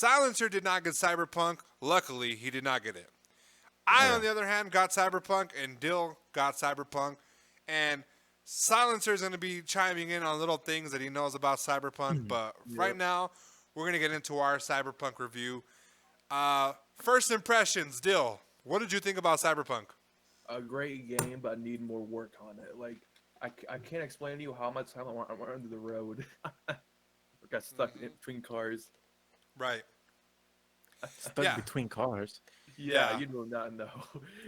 Silencer did not get Cyberpunk. Luckily, he did not get it. I, on Yeah. the other hand, got Cyberpunk, and Dill got Cyberpunk. And Silencer is going to be chiming in on little things that he knows about Cyberpunk. But right Yep. now, we're going to get into our Cyberpunk review. First impressions, Dill. What did you think about Cyberpunk? A great game, but I need more work on it. Like, I can't explain to you how much time I went under the road. I got stuck in between cars. Right. Stuck Yeah. between cars. Yeah, Yeah. you do not know.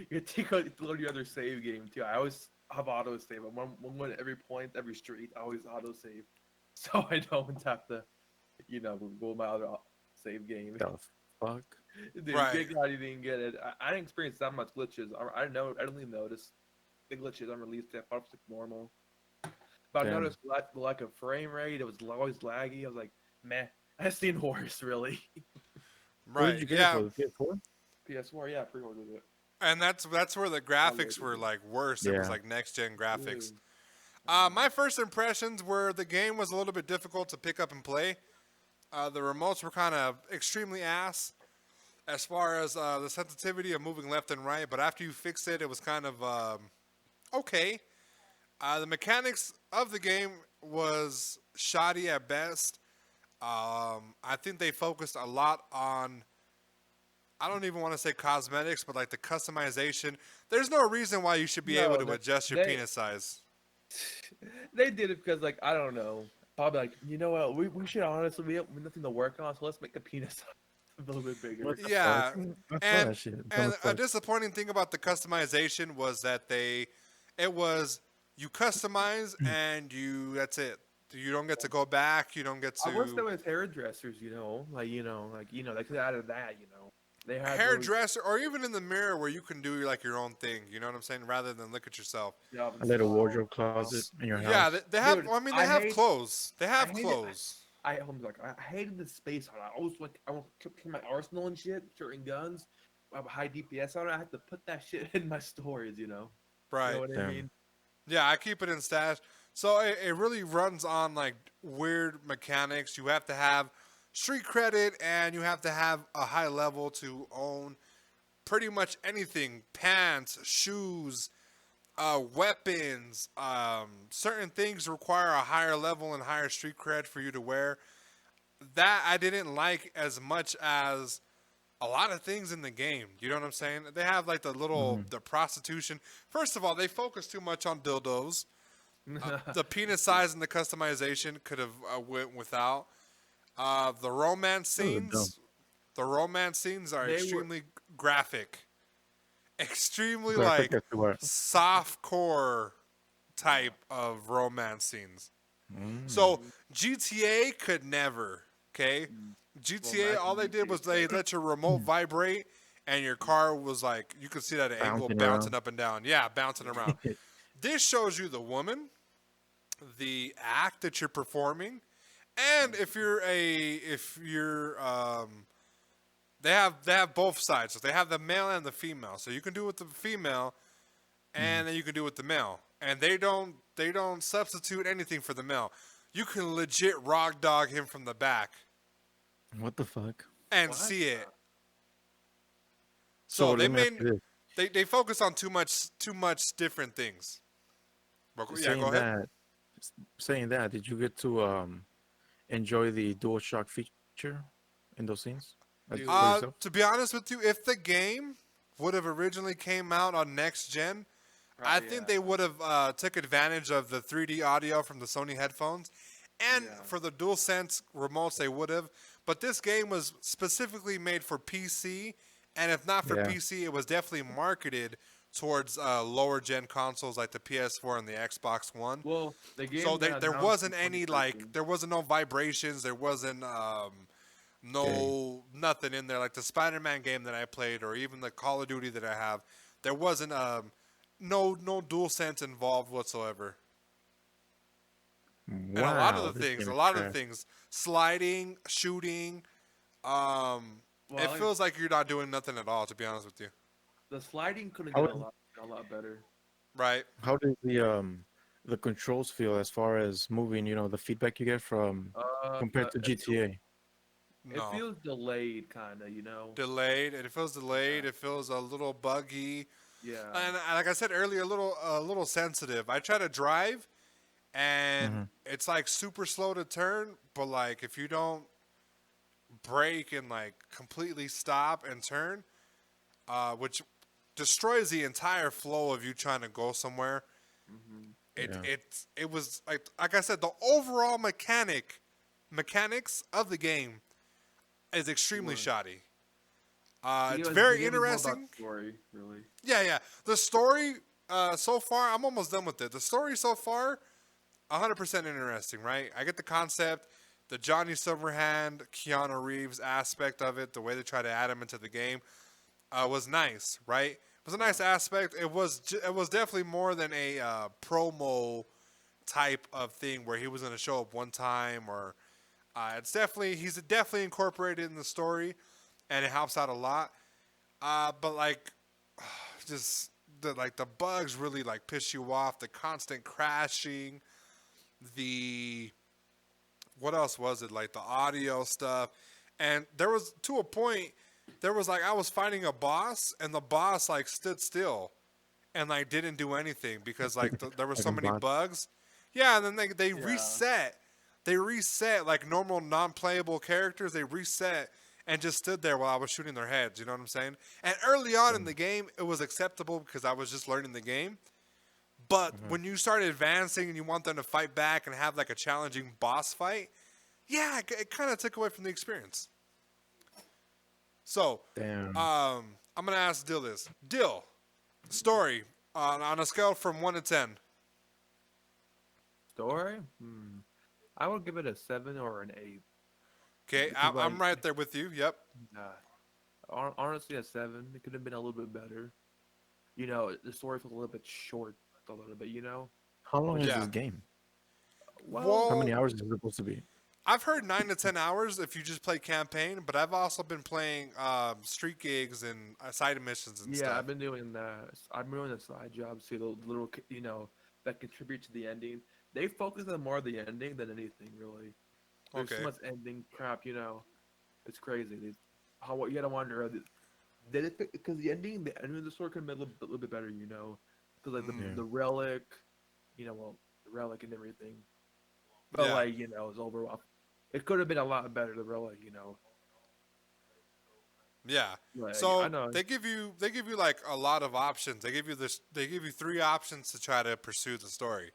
You take out load your other save game too. I always have auto save. I'm one at every point, every street. I always auto save, so I don't have to, go my other save game. The fuck? Dude, Right. good God, you didn't get it. I didn't experience that much glitches. I didn't know. I didn't really notice the glitches on release day. I thought it was like normal. But I Damn. noticed the lack of frame rate. It was always laggy. I was like, meh. I seen worse, really. Where Right. did you get Yeah. it for? PS4? PS4, yeah, pre-ordered it. And that's where the graphics were like worse. It was Yeah. like next gen graphics. Dude. My first impressions were the game was a little bit difficult to pick up and play. The remotes were kind of extremely ass as far as the sensitivity of moving left and right. But after you fixed it, it was kind of okay. The mechanics of the game was shoddy at best. I think they focused a lot on. I don't even want to say cosmetics, but like the customization. There's no reason why you should be able to adjust your penis size. They did it because, like, I don't know. Probably like, you know what? We should honestly, we have nothing to work on, so let's make the penis a little bit bigger. What the Yeah, fuck? I saw and that shit. That and was a fuck. disappointing thing about the customization was that it was you customize and that's it. You don't get to go back. You don't get I wish there to was hairdressers, they could have added that, They had those- hairdresser or even in the mirror where you can do like your own thing. You know what I'm saying? Rather than look at yourself. yeah, A little wardrobe closet in your house. Yeah, they have. Dude, I mean, I they have hate- clothes. They have I hate it. clothes. I was like, I hated the space on it. I always like, I want to keep my arsenal and shit, certain guns. I have a high DPS on it. I had to put that shit in my storage, You know Right. what I Damn. mean? Yeah, I keep it in stash. So it really runs on like weird mechanics. You have to have street credit and you have to have a high level to own pretty much anything: pants, shoes, weapons. Certain things require a higher level and higher street cred for you to wear. That I didn't like as much as a lot of things in the game. You know what I'm saying? They have like the prostitution. First of all, they focus too much on dildos. The penis size and the customization could have went without. The romance Those are scenes. The romance scenes are They were- extremely graphic. Extremely Graphic like as to what? soft core type of romance scenes. So GTA could never. Okay, GTA. All they did was they let your remote vibrate, and your car was like you could see that angle Bouncing bouncing around. up and down. Yeah, bouncing around. This shows you the woman, the act that you're performing, and if you're they have both sides. So they have the male and the female. So you can do it with the female, and then you can do it with the male. And they don't substitute anything for the male. You can legit rock dog him from the back What the fuck? and What? see it. So So they let me ask made you this. they focus on too much different things. But, yeah, saying go ahead. that, saying that, did you get to enjoy the dual shock feature in those scenes? Like, for yourself? To be honest with you, if the game would have originally came out on next gen, I think they would have took advantage of the 3D audio from the Sony headphones, and for the DualSense remotes they would have. But this game was specifically made for PC, and if not for Yeah. PC, it was definitely marketed towards lower gen consoles like the PS4 and the Xbox One. Well, the game. So got there announced wasn't in any 2013. there wasn't no vibrations, there wasn't nothing in there like the Spider-Man game that I played or even the Call of Duty that I have. There wasn't no DualSense involved whatsoever. And a lot of the this things, game a is lot of trash. the things, sliding, shooting, Well, it feels like you're not doing nothing at all, to be honest with you. the sliding could have How been would- a lot better. Right? How did the controls feel as far as moving? You know, the feedback you get from compared to GTA. It No. feels delayed, kind of, you know. Delayed. It feels delayed. Yeah. It feels a little buggy. Yeah. And like I said earlier, a little sensitive. I try to drive, and Hmm. it's like super slow to turn. But like if you don't brake and like completely stop and turn, which destroys the entire flow of you trying to go somewhere. Hmm. Yeah. It was like I said, the overall mechanics of the game is extremely Sure. shoddy. It's The very game is more about interesting. story, really. Yeah, yeah. The story so far, I'm almost done with it. The story so far, 100% interesting, right? I get the concept, the Johnny Silverhand, Keanu Reeves aspect of it, the way they try to add him into the game was nice, right? It was a nice Yeah. aspect. It was definitely more than a promo type of thing where he was going to show up one time or he's definitely incorporated in the story and it helps out a lot. But like just the bugs really like piss you off. The constant crashing, the what else was it? Like the audio stuff, and there was to a point. There was like I was fighting a boss, and the boss like stood still, and like didn't do anything because like there were Like so in many bot. bugs. Yeah, and then they Yeah. reset. They reset like normal non-playable characters. They reset and just stood there while I was shooting their heads. You know what I'm saying? And early on in the game, it was acceptable because I was just learning the game. But Mm-hmm. when you start advancing and you want them to fight back and have like a challenging boss fight, yeah, it kind of took away from the experience. So, Damn. I'm gonna ask Dill this. Dill, story on a scale from 1 to 10. Story? Hmm. I would give it a 7 or an 8 Okay, because, I'm like, right there with you. Yep. honestly, a 7. It could have been a little bit better. You know, the story feels a little bit short, a little bit. You know, How long which is is Yeah. this game? well, How many Well, hours is it supposed to be? I've heard 9 to 10 hours if you just play campaign, but I've also been playing street gigs and side missions and yeah. stuff. I've been doing that. I've been doing the side jobs, see the little, that contribute to the ending. They focus on more of the ending than anything, really. There's so Okay. much ending crap. It's crazy. How you gotta wonder. Did it because the ending of the story could have been a little bit better, because like the Mm, Yeah. the relic, well, the relic and everything. But yeah. like it's overall. It could have been a lot better. The relic, Yeah. like I So know. they give you like a lot of options. They give you three options to try to pursue the story.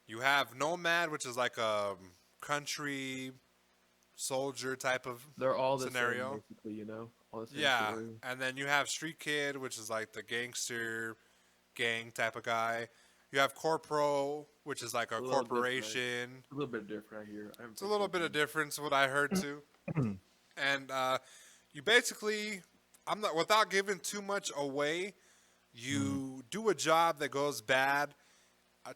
You have Nomad, which is like a country soldier type of They're all the same, scenario. basically. All the same Yeah, story. and then you have Street Kid, which is like the gangster gang type of guy. You have Corpro, which is like a A little different. corporation. A little bit different here. I haven't It's a played little bit of Cyberpunk. difference, what I heard too. And you basically, I'm not without giving too much away. Mm. You do a job that goes bad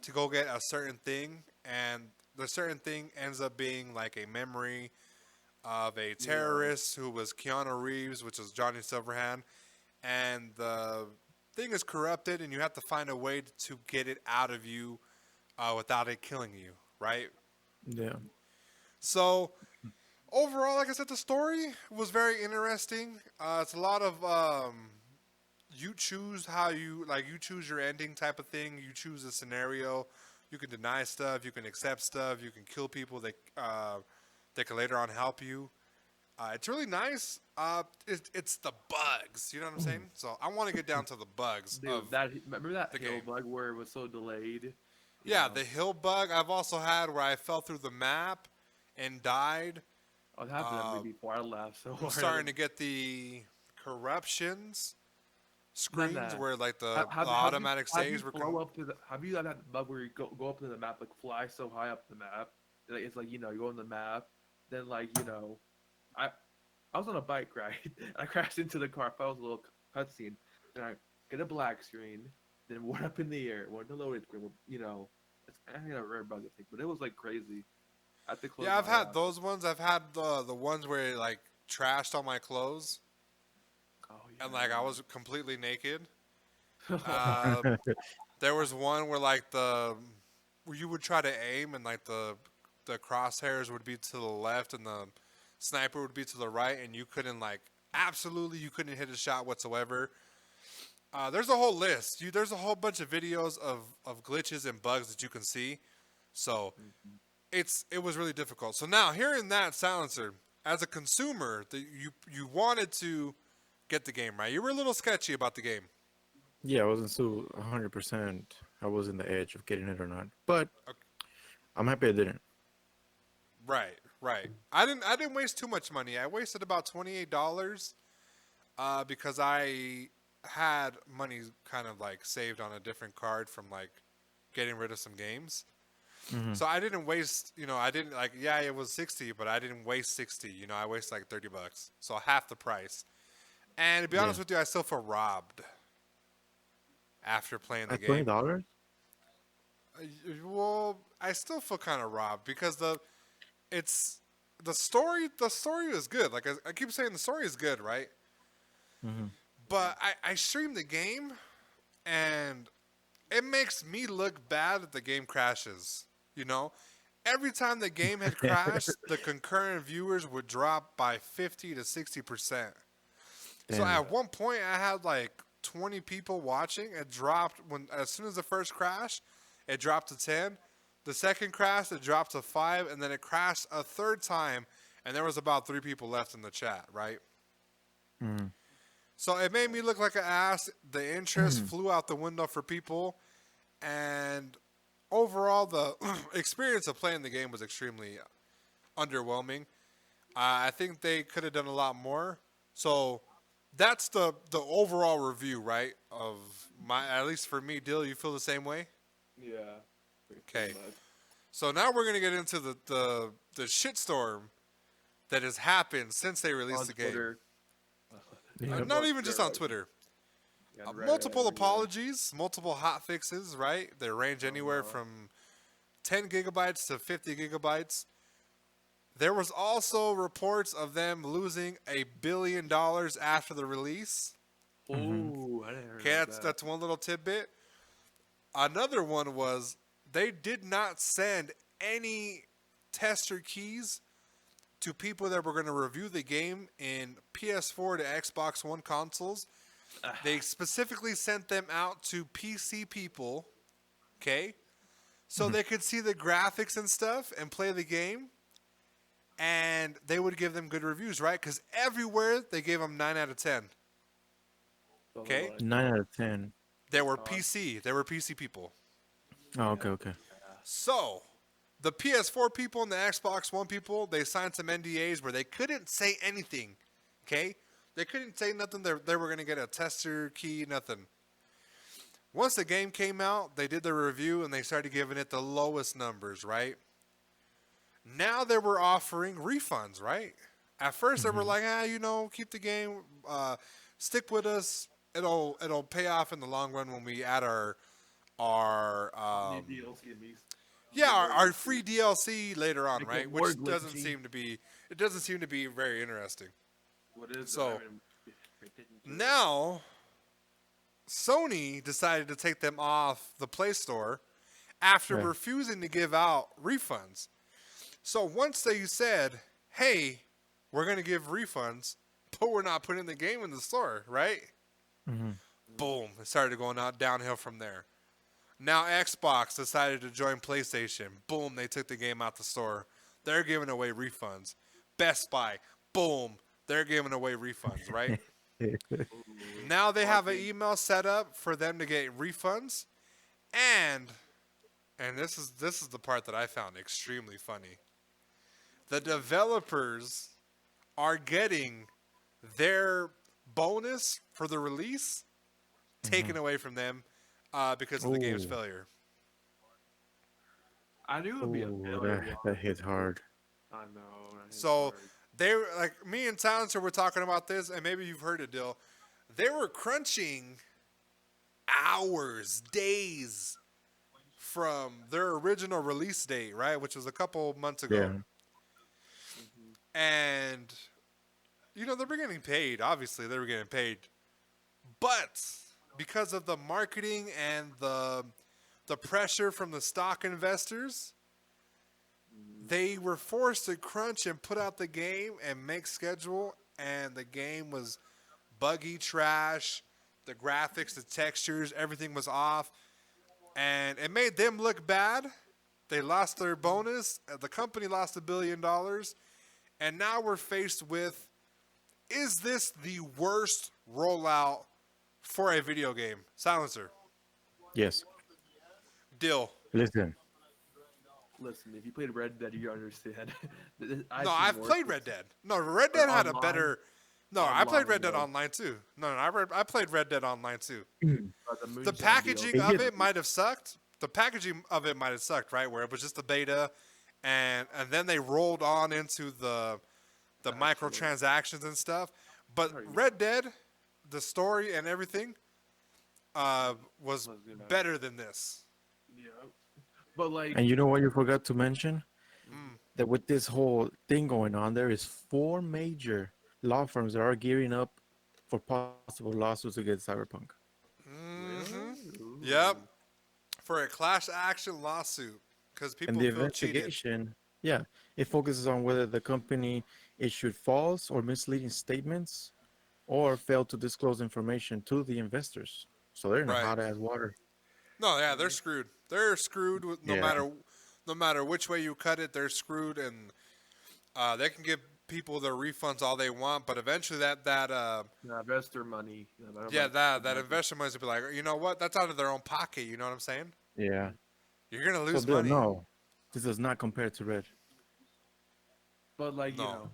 to go get a certain thing, and the certain thing ends up being like a memory of a Yeah. terrorist who was Keanu Reeves, which is Johnny Silverhand, and the thing is corrupted, and you have to find a way to get it out of you without it killing you, right? Yeah. So overall, like I said, the story was very interesting. It's a lot of you choose how you like you choose your ending type of thing. You choose a scenario. You can deny stuff. You can accept stuff. You can kill people that can later on help you. It's really nice. It's the bugs. You know what I'm saying? So I want to get down to the bugs of Dude, remember that the hill game. bug where it was so delayed? You Yeah, know, the hill bug I've also had where I fell through the map and died. I was happened to me Uh, before I left. So I'm starting to get the corruptions not screens that. where like Have, the have, have you automatic have you saves were. blow up to the have you had that bug where you go up to the map, like fly so high up the map, like it's like you go on the map, then like I I was on a bike ride and I crashed into the car. I was a little cutscene, then I get a black screen, then went up in the air, went to loading screen. It's kind of a rare bug I think, but it was like crazy. I had to close Yeah, I've my had app. those ones. I've had the ones where it like trashed all my clothes Oh and like I yeah. was completely naked. Uh, there was one where like where you would try to aim and like the crosshairs would be to the left and the sniper would be to the right, and you couldn't you couldn't hit a shot whatsoever. There's a whole list. There's a whole bunch of videos of glitches and bugs that you can see. So it was really difficult. So now hearing that, Silencer, as a consumer, you wanted to get the game, right? You were a little sketchy about the game. Yeah, I wasn't so 100%. I was in the edge of getting it or not, but Okay. I'm happy I didn't. Right. I didn't waste too much money. I wasted about $28 because I had money kind of like saved on a different card from like getting rid of some games. Mhm. So I didn't waste, I didn't it was 60, but I didn't waste 60. I wasted like $30. So half the price. And to be honest Yeah. with you, I still feel robbed after playing the At game. $20? Well, I still feel kind of robbed because the story is good. Like I keep saying, the story is good, right? Mm-hmm. But I stream the game, and it makes me look bad if the game crashes. Every time the game had crashed, the concurrent viewers would drop by 50 to 60%. So Damn. at one point, I had like 20 people watching. It dropped as soon as the first crash, it dropped to 10. The second crash, it dropped to 5, and then it crashed a third time, and there was about 3 people left in the chat, right? Mm-hmm. So it made me look like an ass. The interest flew out the window for people, and overall, the experience of playing the game was extremely underwhelming. I think they could have done a lot more. So that's the overall review, right? At least for me, Dill, you feel the same way? Yeah. Okay. So now we're gonna get into the shitstorm that has happened since they released the game. Twitter. Yep. Not even just on Twitter. Yeah, Reddit, Multiple yeah. apologies, multiple hot fixes, right? They range anywhere from 10 gigabytes to 50 gigabytes. There was also reports of them losing $1 billion after the release. Ooh, I didn't hear Okay, about that. that's one little tidbit. Another one was they did not send any tester keys to people that were going to review the game in PS4 to Xbox One consoles. They specifically sent them out to PC people, okay? So they could see the graphics and stuff and play the game, and they would give them good reviews, right? Because everywhere they gave them 9 out of 10. Okay? 9 out of 10. They were PC. They were PC people. Oh, okay. So, the PS4 people and the Xbox One people, they signed some NDAs where they couldn't say anything, okay? They couldn't say nothing. They were going to get a tester key, nothing. Once the game came out, they did the review and they started giving it the lowest numbers, right? Now they were offering refunds, right? At first they were like, keep the game, stick with us. It'll pay off in the long run when we add our our free DLC later on, Make right? it Which more doesn't glitchy. seem to be very interesting. What is So, it? Now, Sony decided to take them off the Play Store after Right. refusing to give out refunds. So once they said, hey, we're going to give refunds, but we're not putting the game in the store, right? Mm-hmm. Boom. It started going downhill from there. Now Xbox decided to join PlayStation. Boom. They took the game out the store. They're giving away refunds. Best Buy. Boom. They're giving away refunds, right? Now they have an email set up for them to get refunds, and this is the part that I found extremely funny. The developers are getting their bonus for the release taken away from them because of the game's Ooh. failure. I knew it would be a Ooh, failure. that hit hard. I know. that hit So hard. they were like, me and Silencer were talking about this, and maybe you've heard it, Dill. They were crunching hours, days from their original release date, right? Which was a couple months ago. Yeah. And, they were getting paid. Obviously, they were getting paid. But because of the marketing and the pressure from the stock investors, they were forced to crunch and put out the game and make schedule, and the game was buggy trash. The graphics, the textures, everything was off, and it made them look bad. They lost their bonus. The company lost $1 billion, and now we're faced with: is this the worst rollout for a video game? Silencer, Yes. Dill. Listen. Listen, if you played Red Dead, you understand. No, I've played Red Dead. No, Red Dead had a better. No, I played Red Dead online too. No, I played Red Dead online too. The packaging of it might have sucked. The packaging of it might have sucked, right? Where it was just the beta, and then they rolled on into the microtransactions and stuff. But Red Dead, the story and everything, was better than this. Yeah. But like, And you know what you forgot to mention? That with this whole thing going on, there is 4 major law firms that are gearing up for possible lawsuits against Cyberpunk. Yep. For a class action lawsuit because people And the feel cheated. investigation, yeah, it focuses on whether the company issued false or misleading statements or failed to disclose information to the investors. So they're in Right. a hot ass water. No, yeah, they're screwed. They're screwed with no Yeah. matter which way you cut it. They're screwed, and they can give people their refunds all they want, but eventually that investor money. that investor money will be like, you know what? That's out of their own pocket. You know what I'm saying? Yeah. You're gonna So lose Bill, money. no, this does not compare to Red. But like No. you know,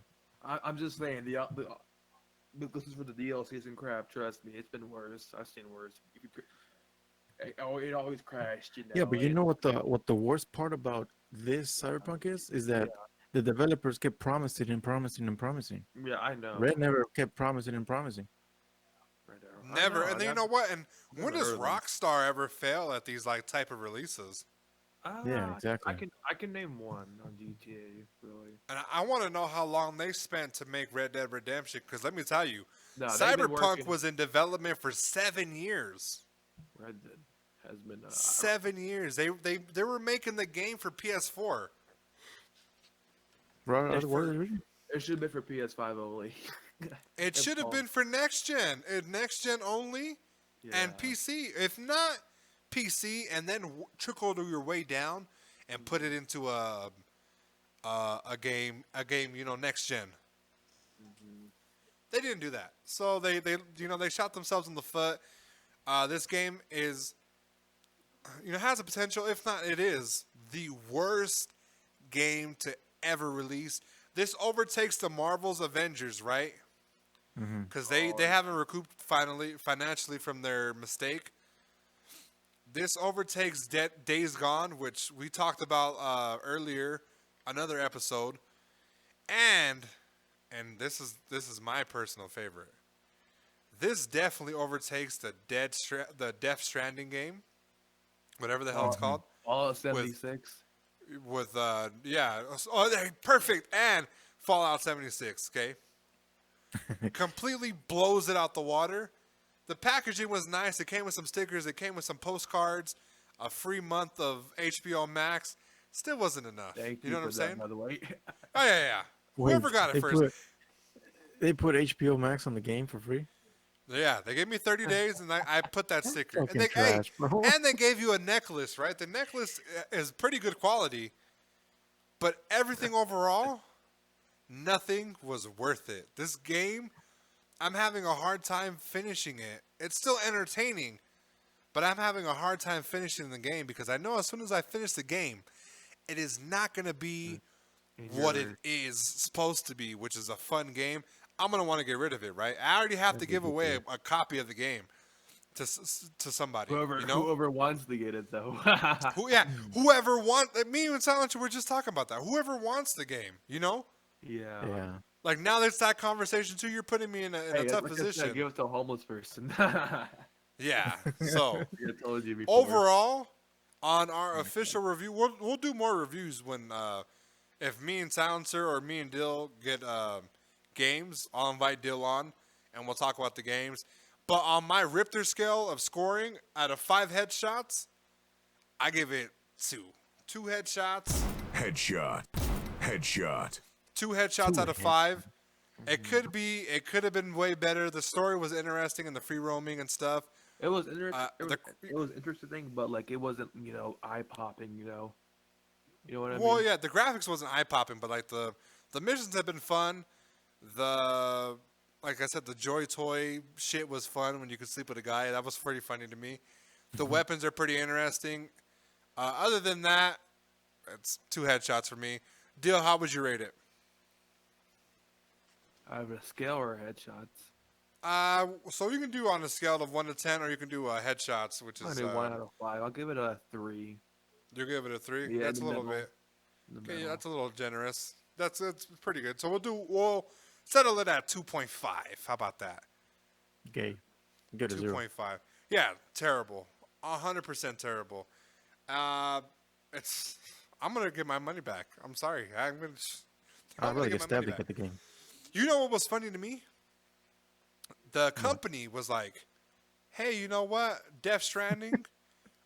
I'm just saying this is for the DLCs and crap. Trust me, it's been worse. I've seen worse. It always crashed. You know. Yeah, but you know what the worst part about this Cyberpunk is that the developers kept promising and promising and promising. Yeah, I know. Red never kept promising and promising. Red Arrow. I Never. know, And then you I've know what? And when never does heard of them. Rockstar ever fail at these like type of releases? Yeah, exactly. I can name one on GTA. Really. And I want to know how long they spent to make Red Dead Redemption. Because let me tell you, No, they've been Cyberpunk working- was in development for 7 years. Red Dead has been 7 years. They were making the game for PS4. Right, It's what for- is it? It should have been for PS5 only. It should have been for next gen. Next gen only and Yeah. PC. If not PC, and then trickle your way down and put it into a game. You know, next gen. They didn't do that, so they shot themselves in the foot. This game is, has a potential. If not, it is the worst game to ever release. This overtakes the Marvel's Avengers, right? Because they haven't recouped financially from their mistake. This overtakes Days Gone, which we talked about earlier, another episode, and this is my personal favorite. This definitely overtakes the Death Stranding game, whatever the hell it's called. All 76. With perfect, and Fallout 76. Okay, completely blows it out the water. The packaging was nice. It came with some stickers. It came with some postcards, a free month of HBO Max. Still wasn't enough. Thank you know what I'm for that, saying? by the way. Oh yeah. Wait, Whoever got it first. They put HBO Max on the game for free. Yeah, they gave me 30 days, and I put that sticker. And Fucking trash, bro. and they gave you a necklace, right? The necklace is pretty good quality, but everything overall, nothing was worth it. This game, I'm having a hard time finishing it. It's still entertaining, but I'm having a hard time finishing the game because I know as soon as I finish the game, it is not going to be what it is supposed to be, which is a fun game. I'm going to want to get rid of it, right? I already have to give away a copy of the game to somebody. Whoever wants to get it, though. Whoever wants. Me and Silencer were just talking about that. Whoever wants the game, Yeah. Like now there's that conversation too. You're putting me in a tough like I position. said, give it to a homeless person. Yeah. So I told you before. overall, on our official review, we'll do more reviews when if me and Silencer or me and Dill get games, I'll invite Dill on and we'll talk about the games. But on my Richter scale of scoring, out of 5 headshots, I give it 2. 2 headshots. Headshot. Headshot. 2 headshots Two out of headshots. 5. It could have been way better. The story was interesting and the free roaming and stuff. It was interesting. The- It was interesting, but like it wasn't eye popping. You know what I Well, mean? yeah, the graphics wasn't eye popping, but like the missions have been fun. Like I said, the Joy Toy shit was fun when you could sleep with a guy. That was pretty funny to me. The weapons are pretty interesting. Other than that, it's 2 headshots for me. Deal, how would you rate it? I have a scale or headshots. So you can do on a scale of 1 to 10, or you can do headshots, which I is do 1 out of 5. I'll give it a 3. you give it a 3. Yeah, That's a in the little middle. bit. In the Okay, yeah, middle. that's a little generous. That's pretty good. So we'll settle it at 2.5. How about that? Okay. Good as 0. 2.5. Yeah, terrible. 100% terrible. I'm gonna get my money back. I'm sorry. I'm I'd gonna rather get get my money stabbed than back. get the game. You know what was funny to me? The company was like, "Hey, you know what? Death Stranding,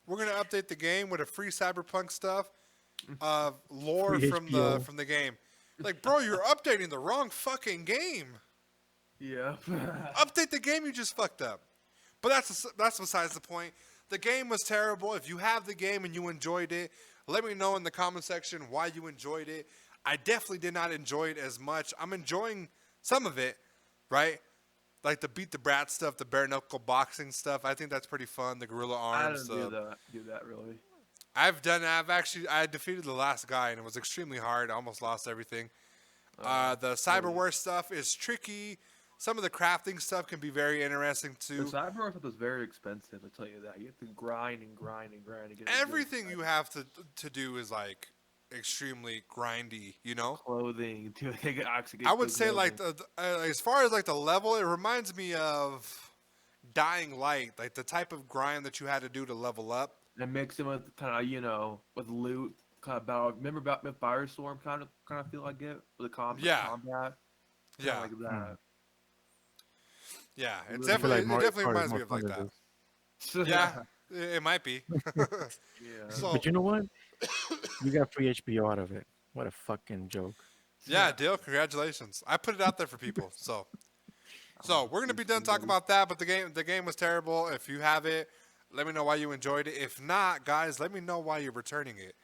we're gonna update the game with a free Cyberpunk stuff, lore Free from HBO. the game." Like, bro, you're updating the wrong fucking game. Yeah. Update the game you just fucked up. But that's besides the point. The game was terrible. If you have the game and you enjoyed it, let me know in the comment section why you enjoyed it. I definitely did not enjoy it as much. I'm enjoying some of it, right? Like the beat the brat stuff, the bare knuckle boxing stuff. I think that's pretty fun. The gorilla I arms. didn't do that really. I've done. I defeated the last guy and it was extremely hard. I almost lost everything. The cyberware stuff is tricky. Some of the crafting stuff can be very interesting The too. cyber stuff is very expensive. I tell you that. You have to grind and grind and grind to get Everything you have to do is like extremely grindy, you know. clothing to actually get I would good say like clothing. as far as like the level, it reminds me of Dying Light, like the type of grind that you had to do to level up. And mix them with kind of with loot, kind of battle. Remember Batman Firestorm kind of feel I get with the combat. Yeah. Combat. Yeah, Like that. yeah. It I feel definitely like Mario definitely Kart is reminds me more of like fun that. than Yeah, it might be. Yeah. So But you know what? You got free HBO out of it. What a fucking joke. yeah, Dale, congratulations. I put it out there for people. So we're gonna be done talking about that. But the game was terrible. If you have it, let me know why you enjoyed it. If not, guys, let me know why you're returning it.